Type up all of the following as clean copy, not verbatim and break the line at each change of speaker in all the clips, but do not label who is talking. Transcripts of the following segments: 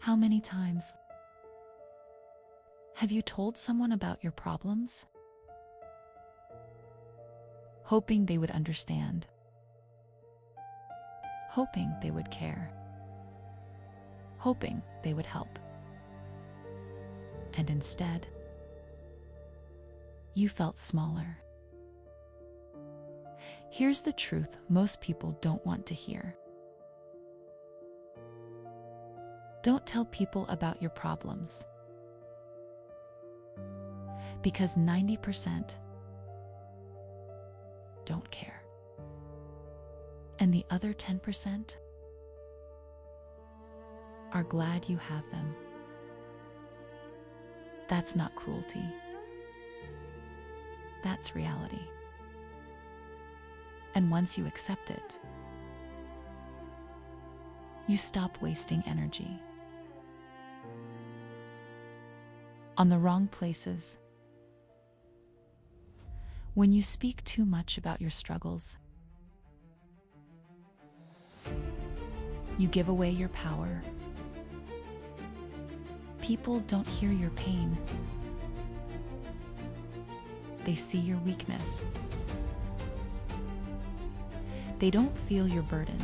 How many times have you told someone about your problems, hoping they would understand, hoping they would care, hoping they would help? And instead, you felt smaller. Here's the truth most people don't want to hear. Don't tell people about your problems, because 90% don't care. And the other 10% are glad you have them. That's not cruelty. That's reality. And once you accept it, you stop wasting energy on the wrong places. When you speak too much about your struggles, you give away your power. People don't hear your pain. They see your weakness. They don't feel your burden.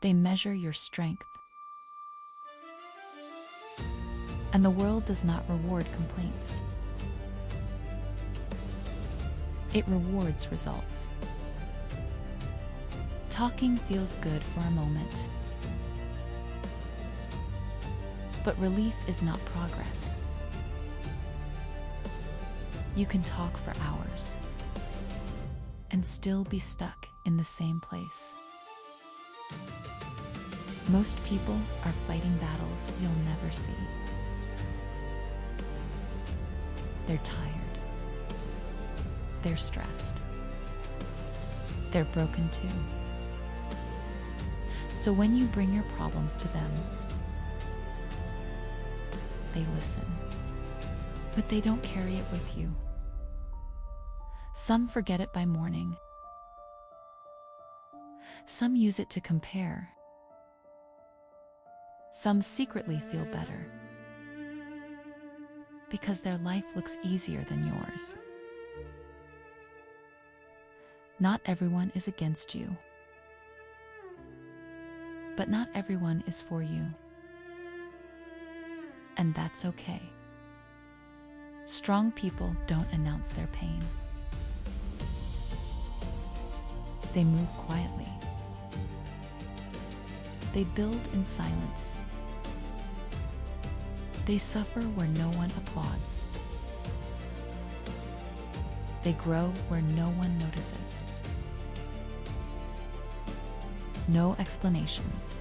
They measure your strength. And the world does not reward complaints. It rewards results. Talking feels good for a moment, but relief is not progress. You can talk for hours and still be stuck in the same place. Most people are fighting battles you'll never see. They're tired. They're stressed. They're broken too. So when you bring your problems to them, they listen, but they don't carry it with you. Some forget it by morning. Some use it to compare. Some secretly feel better because their life looks easier than yours. Not everyone is against you, but not everyone is for you. And that's okay. Strong people don't announce their pain. They move quietly. They build in silence. They suffer where no one applauds. They grow where no one notices. No explanations.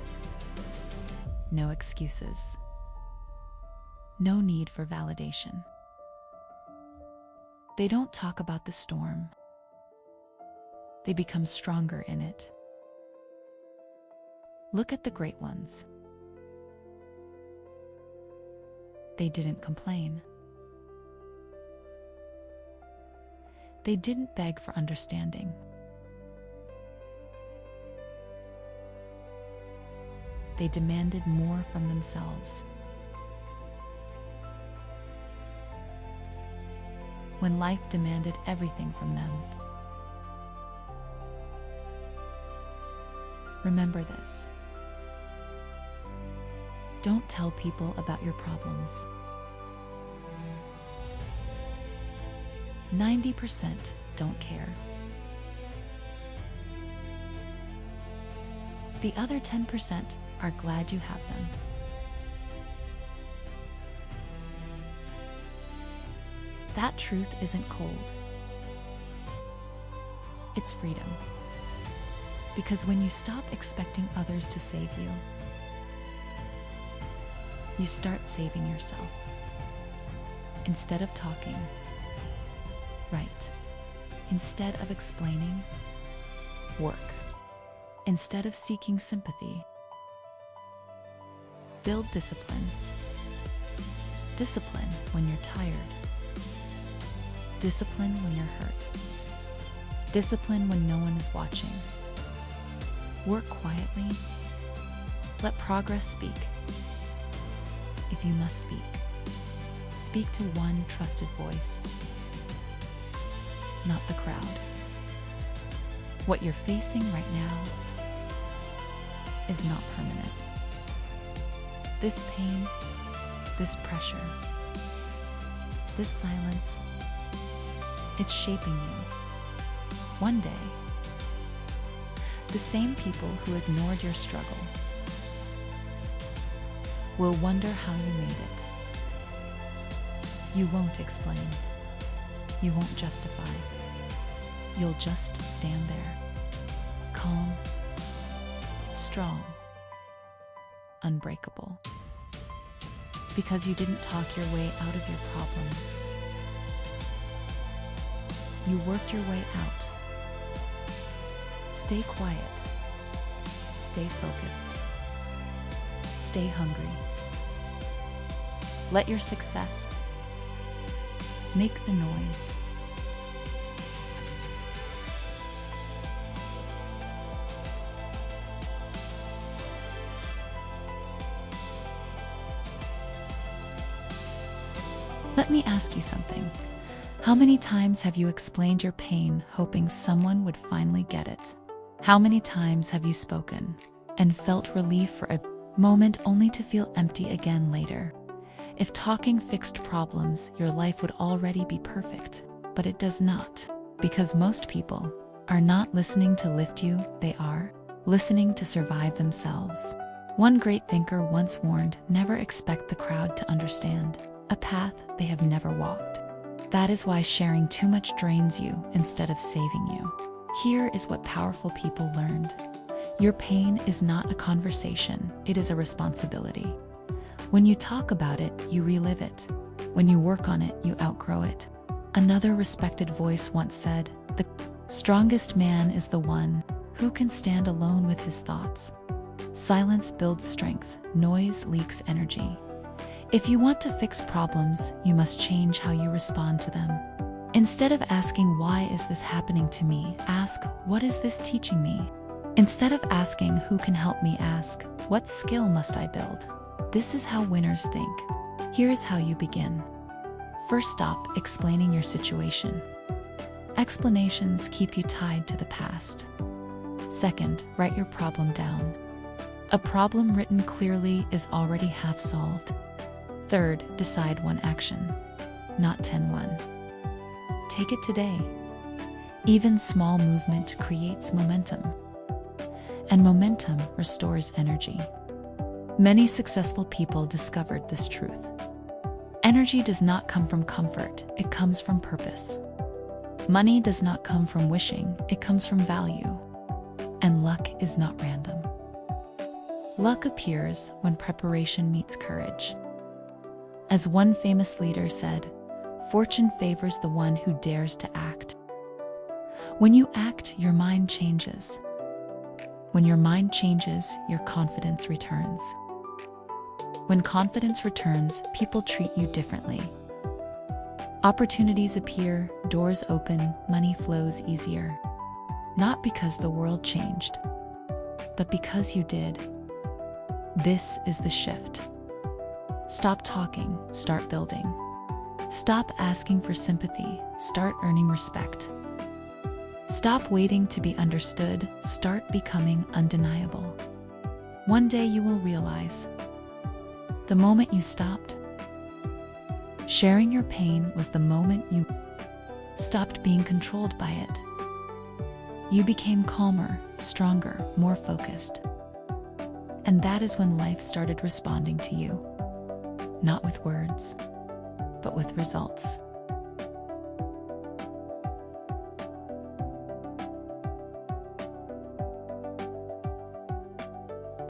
No excuses. No need for validation. They don't talk about the storm. They become stronger in it. Look at the great ones. They didn't complain. They didn't beg for understanding. They demanded more from themselves. When life demanded everything from them. Remember this. Don't tell people about your problems. 90% don't care. The other 10% are glad you have them. That truth isn't cold. It's freedom. Because when you stop expecting others to save you, you start saving yourself. Instead of talking, write. Instead of explaining, work. Instead of seeking sympathy, build discipline. Discipline when you're tired. Discipline when you're hurt. Discipline when no one is watching. Work quietly. Let progress speak. If you must speak, speak to one trusted voice, not the crowd. What you're facing right now is not permanent. This pain, this pressure, this silence, it's shaping you. One day, the same people who ignored your struggle will wonder how you made it. You won't explain. You won't justify. You'll just stand there, calm, strong, unbreakable. Because you didn't talk your way out of your problems. You worked your way out. Stay quiet. Stay focused. Stay hungry. Let your success make the noise. Let me ask you something. How many times have you explained your pain hoping someone would finally get it? How many times have you spoken and felt relief for a moment only to feel empty again later? If talking fixed problems, your life would already be perfect. But it does not, because most people are not listening to lift you, they are listening to survive themselves. One great thinker once warned, never expect the crowd to understand a path they have never walked. That is why sharing too much drains you instead of saving you. Here is what powerful people learned. Your pain is not a conversation, it is a responsibility. When you talk about it, you relive it. When you work on it, you outgrow it. Another respected voice once said, the strongest man is the one who can stand alone with his thoughts. Silence builds strength, noise leaks energy. If you want to fix problems, you must change how you respond to them. Instead of asking, why is this happening to me? Ask, what is this teaching me? Instead of asking, who can help me? Ask, what skill must I build? This is how winners think. Here is how you begin. First, stop explaining your situation. Explanations keep you tied to the past. Second, write your problem down. A problem written clearly is already half solved. Third, decide one action, not 10. Take it today. Even small movement creates momentum, and momentum restores energy. Many successful people discovered this truth. Energy does not come from comfort, it comes from purpose. Money does not come from wishing, it comes from value. And luck is not random. Luck appears when preparation meets courage. As one famous leader said, fortune favors the one who dares to act. When you act, your mind changes. When your mind changes, your confidence returns. When confidence returns, people treat you differently. Opportunities appear, doors open, money flows easier. Not because the world changed, but because you did. This is the shift. Stop talking, start building. Stop asking for sympathy, start earning respect. Stop waiting to be understood, start becoming undeniable. One day you will realize, the moment you stopped sharing your pain was the moment you stopped being controlled by it. You became calmer, stronger, more focused. And that is when life started responding to you. Not with words, but with results.